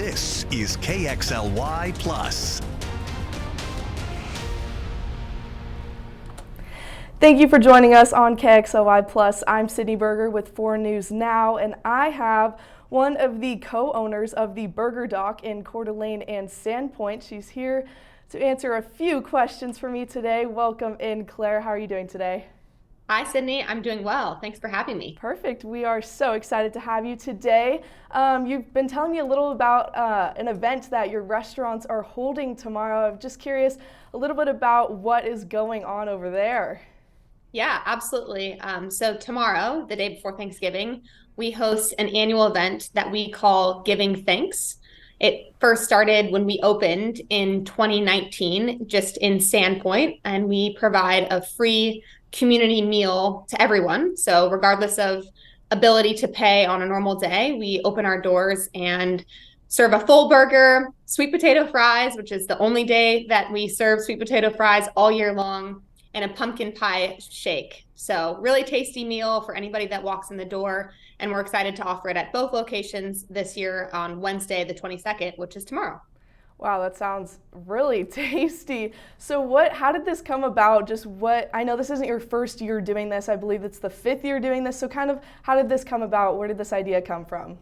This is KXLY Plus. Thank you for joining us on KXLY Plus. I'm Sydney Berger with 4 News Now, and I have one of the co-owners of the Berger Dock in Coeur d'Alene and Sandpoint. She's here to answer a few questions for me today. Welcome in, Claire. How are you doing today? Hi, Sydney. I'm doing well. Thanks for having me. Perfect. We are so excited to have you today. You've been telling me a little about an event that your restaurants are holding tomorrow. I'm just curious a little bit about what is going on over there. Yeah, absolutely. So tomorrow, the day before Thanksgiving, we host an annual event that we call Giving Thanks. It first started when we opened in 2019, just in Sandpoint, and we provide a free community meal to everyone. So regardless of ability to pay on a normal day, we open our doors and serve a full burger, sweet potato fries, which is the only day that we serve sweet potato fries all year long, and a pumpkin pie shake. So really tasty meal for anybody that walks in the door. And we're excited to offer it at both locations this year on Wednesday, the 22nd, which is tomorrow. Wow, that sounds really tasty. So how did this come about? I know this isn't your first year doing this. I believe it's the 5th year doing this. So how did this come about? Where did this idea come from?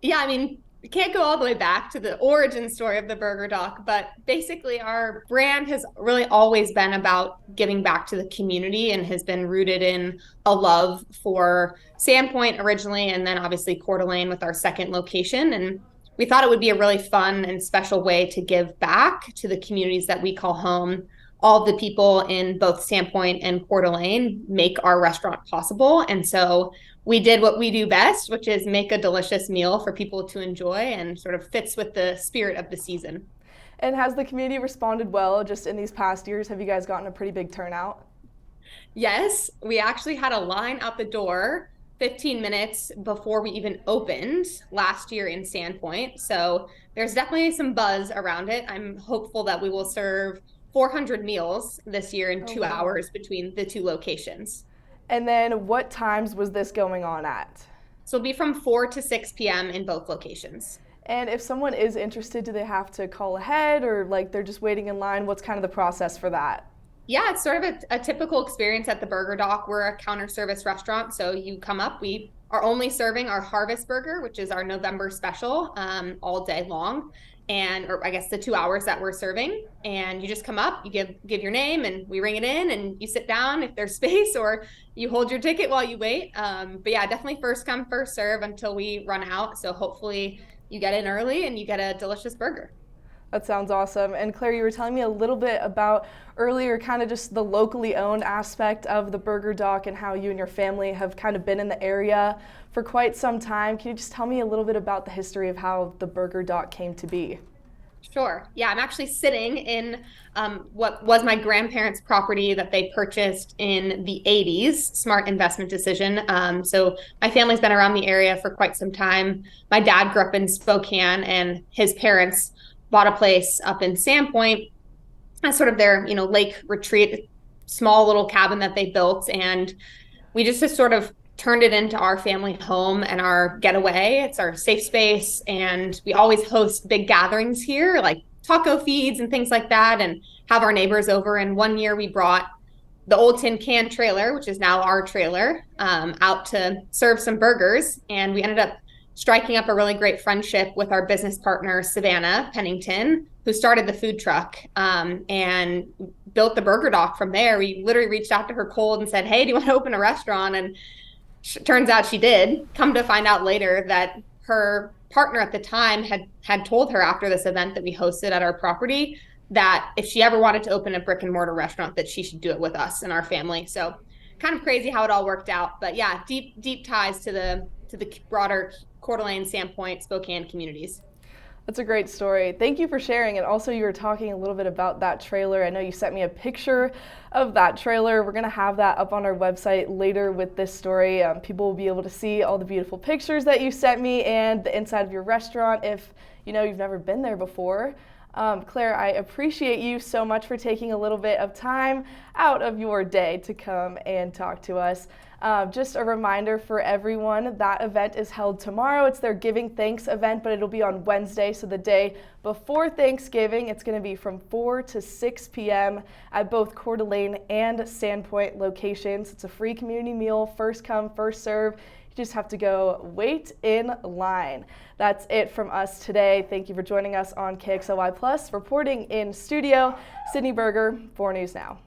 Yeah, I mean, we can't go all the way back to the origin story of the Berger Dock, but basically our brand has really always been about giving back to the community and has been rooted in a love for Sandpoint originally, and then obviously Coeur d'Alene with our second location. And we thought it would be a really fun and special way to give back to the communities that we call home. All the people in both Sandpoint and Coeur d'Alene make our restaurant possible. And so we did what we do best, which is make a delicious meal for people to enjoy, and sort of fits with the spirit of the season. And has the community responded well just in these past years? Have you guys gotten a pretty big turnout? Yes, we actually had a line out the door 15 minutes before we even opened last year in Sandpoint. So there's definitely some buzz around it. I'm hopeful that we will serve 400 meals this year in 2 hours between the two locations. And then what times was this going on at? So it'll be from 4 to 6 p.m. in both locations. And if someone is interested, do they have to call ahead, or they're just waiting in line? What's kind of the process for that? Yeah, it's sort of a typical experience at the Berger Dock. We're a counter service restaurant. So you come up, we are only serving our Harvest Burger, which is our November special, all day long. Or I guess the 2 hours that we're serving, and you just come up, you give your name, and we ring it in, and you sit down if there's space, or you hold your ticket while you wait. But yeah, definitely first come, first serve until we run out. So hopefully you get in early and you get a delicious burger. That sounds awesome. And Claire, you were telling me a little bit about earlier kind of just the locally owned aspect of the Berger Dock and how you and your family have kind of been in the area for quite some time. Can you just tell me a little bit about the history of how the Berger Dock came to be? Sure. Yeah, I'm actually sitting in what was my grandparents' property that they purchased in the 80s, smart investment decision. So my family's been around the area for quite some time. My dad grew up in Spokane, and his parents bought a place up in Sandpoint as sort of their, lake retreat, small little cabin that they built. And we just sort of turned it into our family home and our getaway. It's our safe space. And we always host big gatherings here, like taco feeds and things like that, and have our neighbors over. And one year we brought the old tin can trailer, which is now our trailer, out to serve some burgers. And we ended up striking up a really great friendship with our business partner, Savannah Pennington, who started the food truck, and built the Berger Dock from there. We literally reached out to her cold and said, hey, do you want to open a restaurant? And turns out she did. Come to find out later that her partner at the time had told her after this event that we hosted at our property that if she ever wanted to open a brick and mortar restaurant, that she should do it with us and our family. So kind of crazy how it all worked out. But yeah, deep ties to the broader Coeur d'Alene, Sandpoint, Spokane communities. That's a great story. Thank you for sharing. And also, you were talking a little bit about that trailer. I know you sent me a picture of that trailer. We're going to have that up on our website later with this story. People will be able to see all the beautiful pictures that you sent me and the inside of your restaurant if you've never been there before. Claire, I appreciate you so much for taking a little bit of time out of your day to come and talk to us. Just a reminder for everyone, that event is held tomorrow. It's their Giving Thanks event, but it'll be on Wednesday, so the day before Thanksgiving. It's going to be from 4 to 6 p.m. at both Coeur d'Alene and Sandpoint locations. It's a free community meal, first come, first serve. You just have to go wait in line. That's it from us today. Thank you for joining us on KXLY Plus. Reporting in studio, Sydney Berger, 4 News Now.